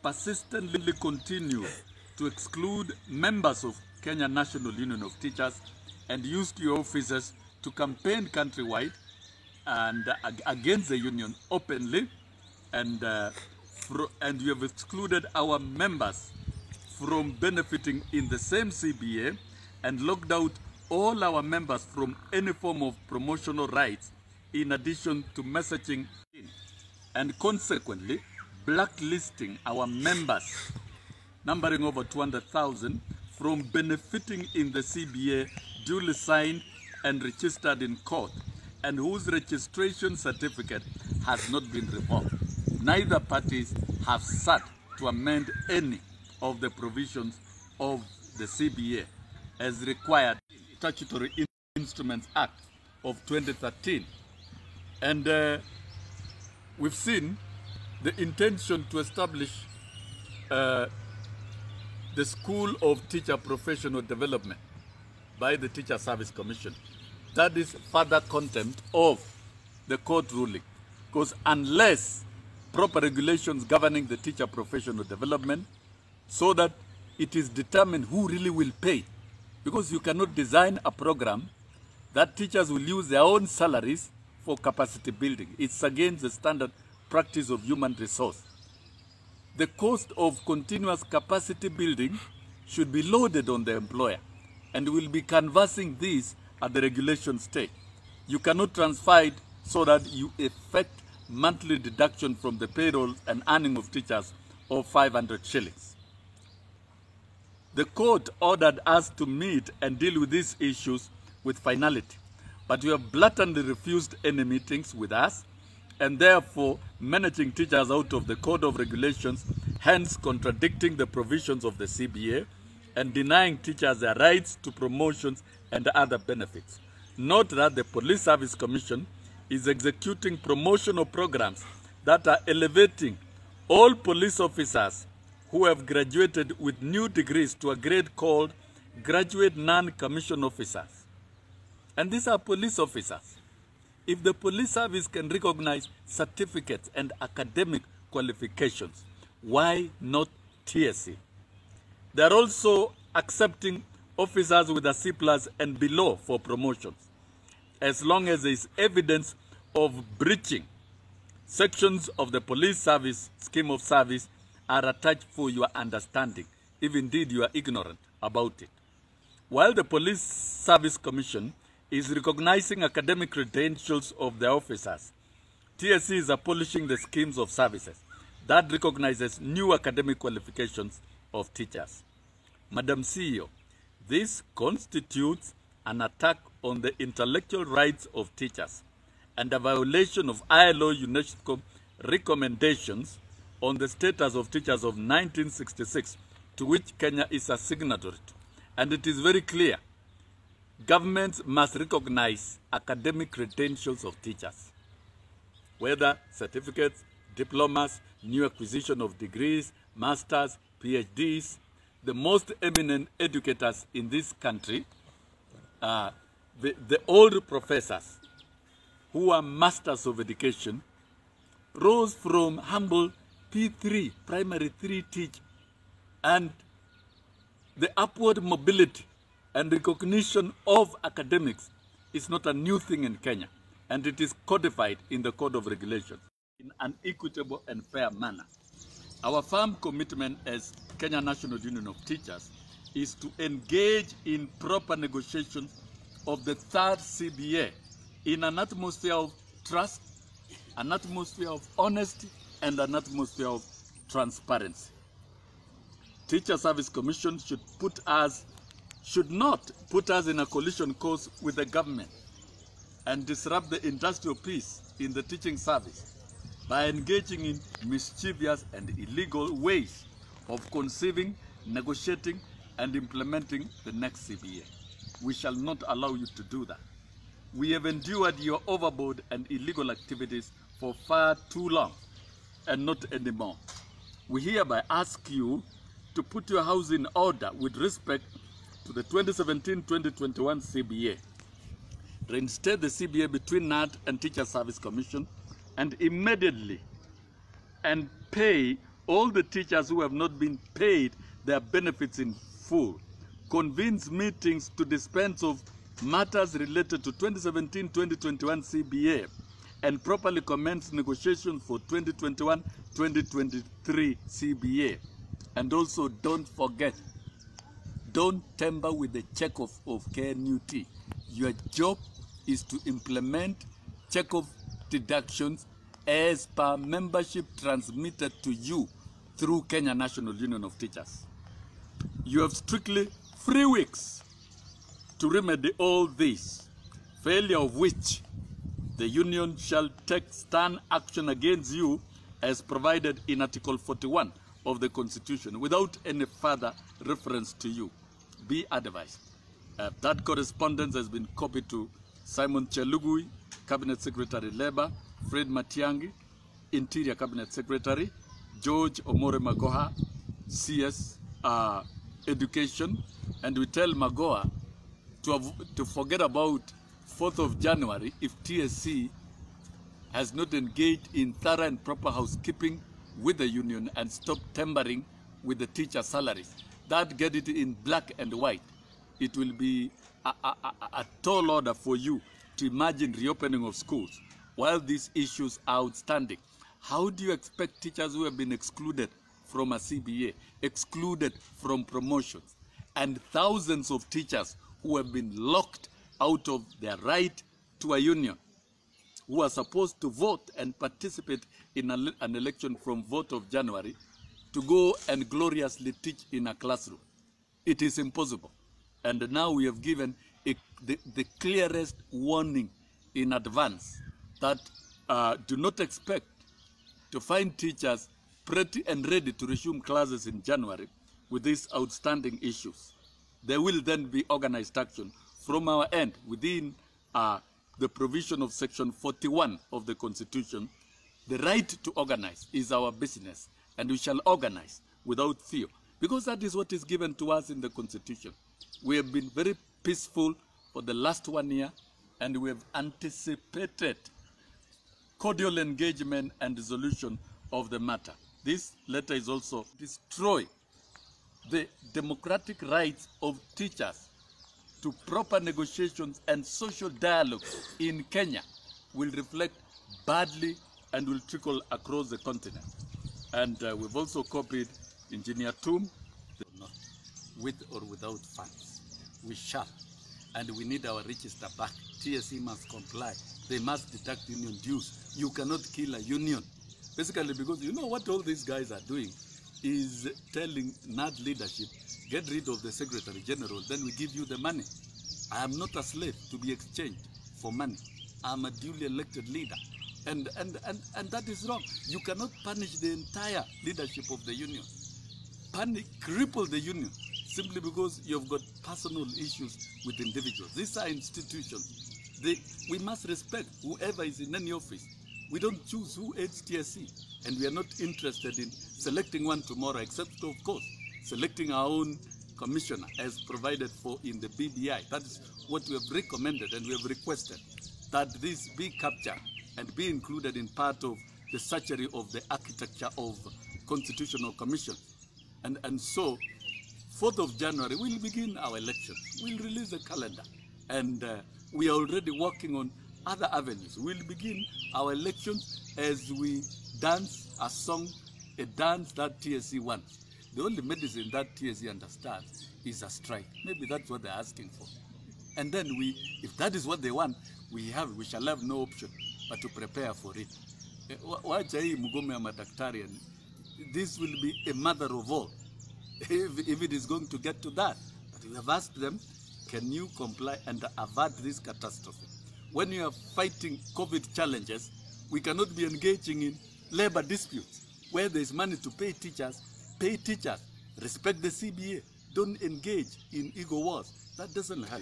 persistently continue to exclude members of Kenya National Union of Teachers and used your offices to campaign countrywide and against the union openly, and you have excluded our members from benefiting in the same CBA and locked out all our members from any form of promotional rights, in addition to messaging and consequently blacklisting our members, numbering over 200,000, from benefiting in the CBA duly signed and registered in court, and whose registration certificate has not been revoked. Neither parties have sought to amend any of the provisions of the CBA as required in the Statutory Instruments Act of 2013. And we've seen the intention to establish the School of Teacher Professional Development by the Teacher Service Commission. That is further contempt of the court ruling, because unless proper regulations governing the teacher professional development, so that it is determined who really will pay, because you cannot design a program that teachers will use their own salaries for capacity building. It's against the standard practice of human resource. The cost of continuous capacity building should be loaded on the employer, and we'll be canvassing this at the regulation stage. You cannot transfer it so that you effect monthly deduction from the payroll and earning of teachers of 500 shillings. The court ordered us to meet and deal with these issues with finality, but you have blatantly refused any meetings with us, and therefore managing teachers out of the Code of Regulations, hence contradicting the provisions of the CBA and denying teachers their rights to promotions and other benefits. Note that the Police Service Commission is executing promotional programs that are elevating all police officers who have graduated with new degrees to a grade called Graduate Non-Commissioned Officers. And these are police officers. If the police service can recognize certificates and academic qualifications, why not TSC? They are also accepting officers with a C+ and below for promotions, as long as there is evidence of breaching. Sections of the police service scheme of service are attached for your understanding, if indeed you are ignorant about it. While the Police Service Commission is recognizing academic credentials of the officers, TSC is abolishing the schemes of services that recognizes new academic qualifications of teachers. Madam CEO, this constitutes an attack on the intellectual rights of teachers and a violation of ILO UNESCO recommendations on the status of teachers of 1966, to which Kenya is a signatory to. And it is very clear, governments must recognize academic credentials of teachers, whether certificates, diplomas, new acquisition of degrees, masters, PhDs. The most eminent educators in this country, the old professors who are masters of education, rose from humble P3, primary 3 teach, and the upward mobility and recognition of academics is not a new thing in Kenya, and it is codified in the Code of Regulations in an equitable and fair manner. Our firm commitment as Kenya National Union of Teachers is to engage in proper negotiations of the third CBA in an atmosphere of trust, an atmosphere of honesty, and an atmosphere of transparency. Teacher Service Commission should not put us in a collision course with the government and disrupt the industrial peace in the teaching service by engaging in mischievous and illegal ways of conceiving, negotiating, and implementing the next CBA. We shall not allow you to do that. We have endured your overboard and illegal activities for far too long, and not anymore. We hereby ask you to put your house in order with respect to the 2017-2021 CBA. Reinstate the CBA between NAT and Teacher Service Commission, and immediately and pay all the teachers who have not been paid their benefits in full, convenes meetings to dispense of matters related to 2017-2021 CBA, and properly commence negotiations for 2021-2023 CBA. And also, don't forget, don't tamper with the check-off of Knut. Your job is to implement check-off deductions as per membership transmitted to you through Kenya National Union of Teachers. You have strictly 3 weeks to remedy all this, failure of which the union shall take stern action against you as provided in Article 41 of the Constitution without any further reference to you. Be advised. That correspondence has been copied to Simon Chelugui, Cabinet Secretary Labour, Fred Matiang'i, Interior Cabinet Secretary, George Omore Magoha, CS Education, and we tell Magoha to forget about 4th of January if TSC has not engaged in thorough and proper housekeeping with the union and stop tampering with the teacher salaries. That, get it in black and white. It will be a tall order for you to imagine reopening of schools while these issues are outstanding. How do you expect teachers who have been excluded from a CBA, excluded from promotions, and thousands of teachers who have been locked out of their right to a union, who are supposed to vote and participate in an election from vote of January, to go and gloriously teach in a classroom? It is impossible. And now we have given the clearest warning in advance that do not expect to find teachers ready and ready to resume classes in January with these outstanding issues. There will then be organized action from our end within the provision of Section 41 of the Constitution. The right to organize is our business, and we shall organize without fear, because that is what is given to us in the Constitution. We have been very peaceful for the last 1 year, and we have anticipated cordial engagement and resolution of the matter. This letter is also destroy the democratic rights of teachers to proper negotiations and social dialogue in Kenya will reflect badly and will trickle across the continent. And we've also copied Engineer Toom, with or without funds. We shall. And we need our register back. TSC must comply. They must deduct union dues. You cannot kill a union. Basically, because you know what all these guys are doing is telling NAD leadership, get rid of the Secretary General, then we give you the money. I am not a slave to be exchanged for money. I'm a duly elected leader. And that is wrong. You cannot punish the entire leadership of the union. Cripple the union simply because you've got personal issues with individuals. These are institutions. We must respect whoever is in any office. We don't choose who aids TSC, and we are not interested in selecting one tomorrow, except, of course, selecting our own commissioner as provided for in the BBI. That is what we have recommended, and we have requested that this be captured and be included in part of the surgery of the architecture of constitutional commission. And so, 4th of January, we'll begin our election. We'll release the calendar. And we are already working on other avenues. We'll begin our elections as we dance a song, a dance that TSC wants. The only medicine that TSC understands is a strike. Maybe that's what they're asking for. And then if that is what they want, we shall have no option but to prepare for it. This will be a mother of all, if it is going to get to that. But we have asked them, can you comply and avert this catastrophe? When you are fighting COVID challenges, we cannot be engaging in labor disputes. Where there is money to pay teachers, pay teachers. Respect the CBA. Don't engage in ego wars. That doesn't help.